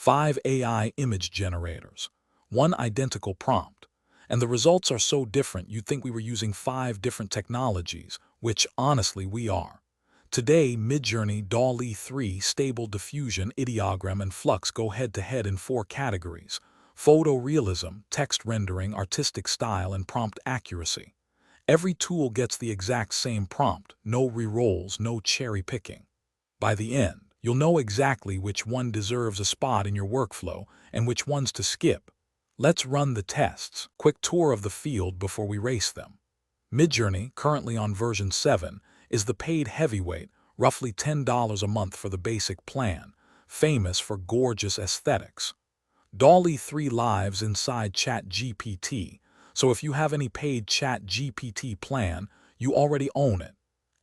5 AI image generators, one identical prompt, and the results are so different you'd think we were using 5 different technologies, which honestly we are. Today, Midjourney, DALL-E 3, Stable Diffusion, Ideogram, and FLUX go head-to-head in 4 categories: photorealism, text rendering, artistic style, and prompt accuracy. Every tool gets the exact same prompt, no rerolls, no cherry-picking. By the end, you'll know exactly which one deserves a spot in your workflow and which ones to skip. Let's run the tests. Quick tour of the field before we race them. Midjourney, currently on version 7, is the paid heavyweight, roughly $10 a month for the basic plan, famous for gorgeous aesthetics. DALL-E 3 lives inside ChatGPT, so if you have any paid ChatGPT plan, you already own it,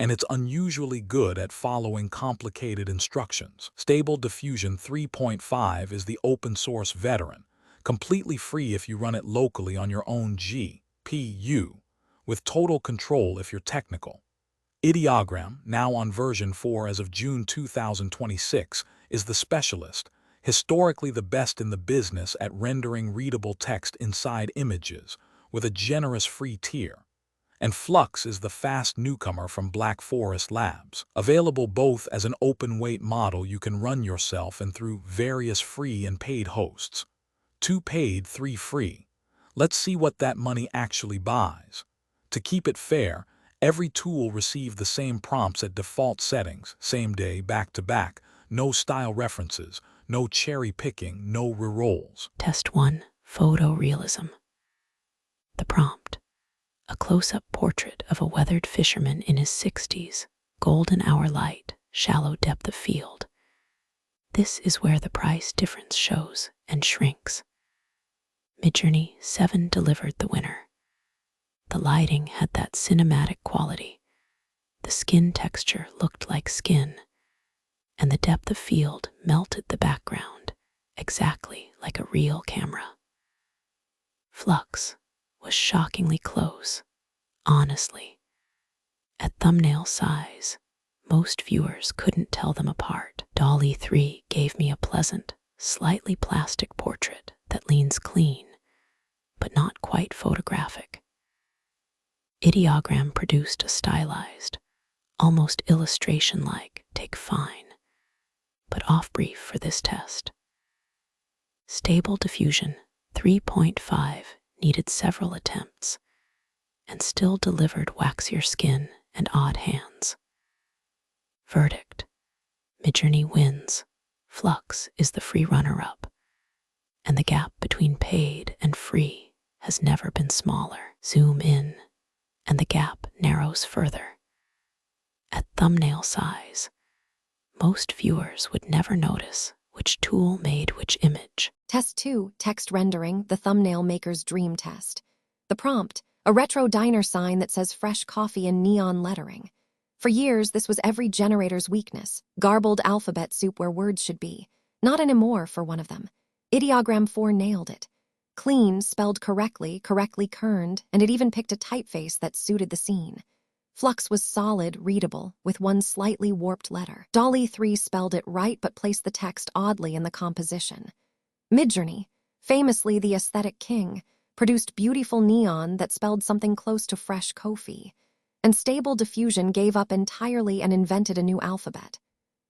and it's unusually good at following complicated instructions. Stable Diffusion 3.5 is the open-source veteran, completely free if you run it locally on your own GPU, with total control if you're technical. Ideogram, now on version 4 as of June 2026, is the specialist, historically the best in the business at rendering readable text inside images, with a generous free tier. And FLUX is the fast newcomer from Black Forest Labs, available both as an open-weight model you can run yourself and through various free and paid hosts. 2 paid, 3 free. Let's see what that money actually buys. To keep it fair, every tool received the same prompts at default settings, same day, back-to-back, no style references, no cherry-picking, no rerolls. Test 1. Photorealism. The prompt: a close-up portrait of a weathered fisherman in his 60s, golden hour light, shallow depth of field. This is where the price difference shows and shrinks. Midjourney 7 delivered the winner. The lighting had that cinematic quality. The skin texture looked like skin, and the depth of field melted the background, exactly like a real camera. FLUX was shockingly close, honestly. At thumbnail size, most viewers couldn't tell them apart. DALL-E 3 gave me a pleasant, slightly plastic portrait that leans clean, but not quite photographic. Ideogram produced a stylized, almost illustration-like take fine, but off-brief for this test. Stable Diffusion 3.5 needed several attempts and still delivered waxier skin and odd hands. Verdict: Midjourney wins. FLUX is the free runner-up, and the gap between paid and free has never been smaller. Zoom in, and the gap narrows further. At thumbnail size, most viewers would never notice which tool made which image. Test 2, text rendering, the thumbnail maker's dream test. The prompt: a retro diner sign that says fresh coffee in neon lettering. For years, this was every generator's weakness, garbled alphabet soup where words should be. Not anymore for one of them. Ideogram 4 nailed it. Clean, spelled correctly, correctly kerned, and it even picked a typeface that suited the scene. FLUX was solid, readable, with one slightly warped letter. DALL-E 3 spelled it right but placed the text oddly in the composition. Midjourney, famously the aesthetic king, produced beautiful neon that spelled something close to fresh coffee. And Stable Diffusion gave up entirely and invented a new alphabet.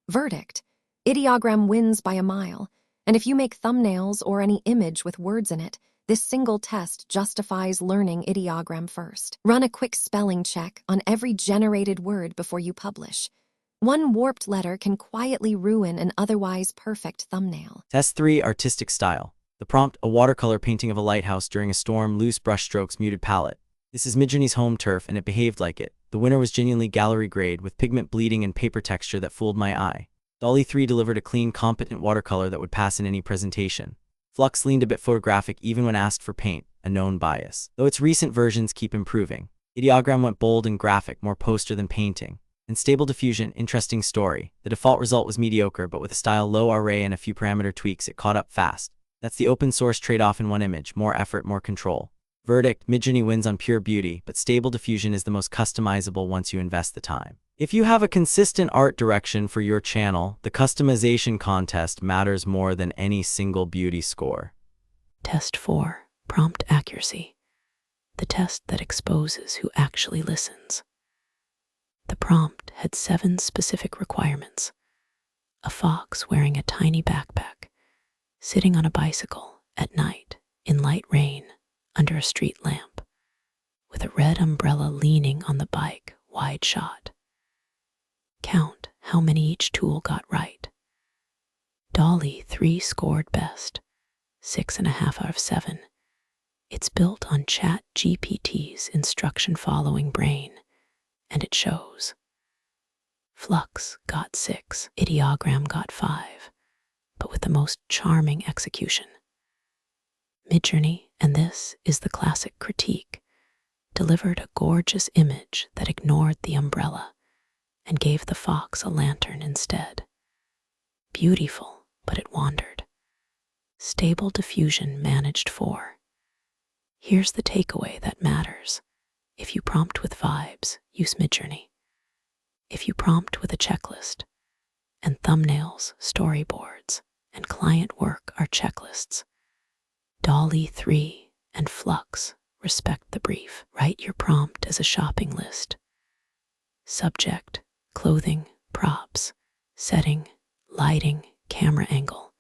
Verdict: Ideogram wins by a mile. And if you make thumbnails or any image with words in it, this single test justifies learning Ideogram first. Run a quick spelling check on every generated word before you publish. One warped letter can quietly ruin an otherwise perfect thumbnail. Test 3, artistic style. The prompt: a watercolor painting of a lighthouse during a storm, loose brushstrokes, muted palette. This is Midjourney's home turf, and it behaved like it. The winner was genuinely gallery grade, with pigment bleeding and paper texture that fooled my eye. DALL-E 3 delivered a clean, competent watercolor that would pass in any presentation. FLUX leaned a bit photographic even when asked for paint, a known bias, though its recent versions keep improving. Ideogram went bold and graphic, more poster than painting. And Stable Diffusion, interesting story. The default result was mediocre, but with a style low array and a few parameter tweaks, it caught up fast. That's the open source trade-off in one image: more effort, more control. Verdict: Midjourney wins on pure beauty, but Stable Diffusion is the most customizable once you invest the time. If you have a consistent art direction for your channel, the customization contest matters more than any single beauty score. Test 4. Prompt accuracy. The test that exposes who actually listens. The prompt had 7 specific requirements. A fox wearing a tiny backpack, sitting on a bicycle at night in light rain under a street lamp, with a red umbrella leaning on the bike, wide shot. Count how many each tool got right. DALL-E 3 scored best, 6.5 out of 7. It's built on ChatGPT's instruction-following brain, and it shows. FLUX got 6, Ideogram got 5, but with the most charming execution. Midjourney, and this is the classic critique, delivered a gorgeous image that ignored the umbrella and gave the fox a lantern instead. Beautiful, but it wandered. Stable Diffusion managed 4. Here's the takeaway that matters. If you prompt with vibes, use Midjourney. If you prompt with a checklist, and thumbnails, storyboards, and client work are checklists, DALL-E 3 and FLUX respect the brief. Write your prompt as a shopping list. Subject, clothing, props, setting, lighting, camera angle.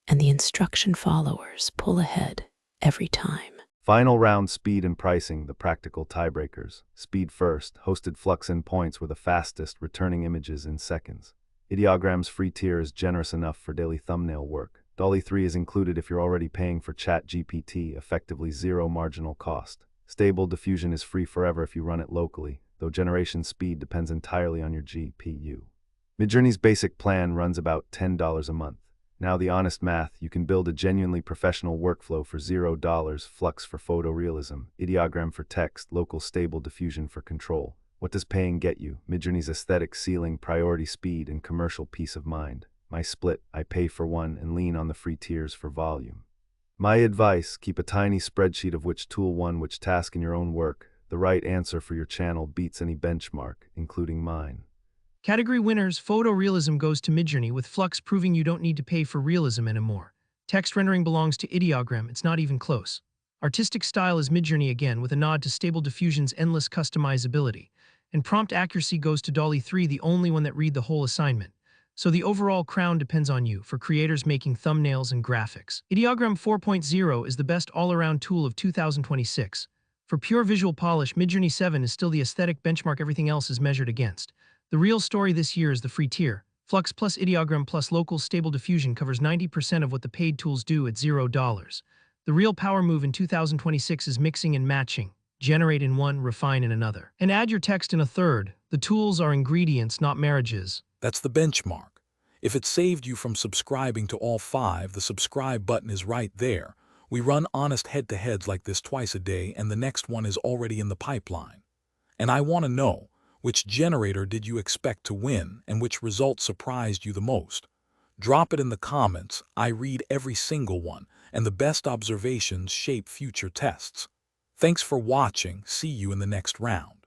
And the instruction followers pull ahead every time. Final round: speed and pricing, the practical tiebreakers. Speed first. Hosted FLUX in points were the fastest, returning images in seconds. Ideogram's free tier is generous enough for daily thumbnail work. DALL-E 3 is included if you're already paying for ChatGPT, effectively zero marginal cost. Stable Diffusion is free forever if you run it locally, though generation speed depends entirely on your GPU. Midjourney's basic plan runs about $10 a month. Now the honest math: you can build a genuinely professional workflow for $0, FLUX for photorealism, Ideogram for text, local Stable Diffusion for control. What does paying get you? Midjourney's aesthetic ceiling, priority speed, and commercial peace of mind. My split: I pay for one and lean on the free tiers for volume. My advice: keep a tiny spreadsheet of which tool won which task in your own work. The right answer for your channel beats any benchmark, including mine. Category winners: Photorealism goes to Midjourney, with FLUX proving you don't need to pay for realism anymore. Text rendering belongs to Ideogram, it's not even close. Artistic style is Midjourney again, with a nod to Stable Diffusion's endless customizability. And prompt accuracy goes to DALL-E 3, the only one that read the whole assignment. So the overall crown depends on you, for creators making thumbnails and graphics. Ideogram 4.0 is the best all-around tool of 2026. For pure visual polish, Midjourney 7 is still the aesthetic benchmark everything else is measured against. The real story this year is the free tier. FLUX plus Ideogram plus local Stable Diffusion covers 90% of what the paid tools do at $0. The real power move in 2026 is mixing and matching. Generate in one, refine in another. And add your text in a third. The tools are ingredients, not marriages. That's the benchmark. If it saved you from subscribing to all 5, the subscribe button is right there. We run honest head-to-heads like this twice a day, and the next one is already in the pipeline. And I want to know, which generator did you expect to win, and which result surprised you the most? Drop it in the comments. I read every single one, and the best observations shape future tests. Thanks for watching. See you in the next round.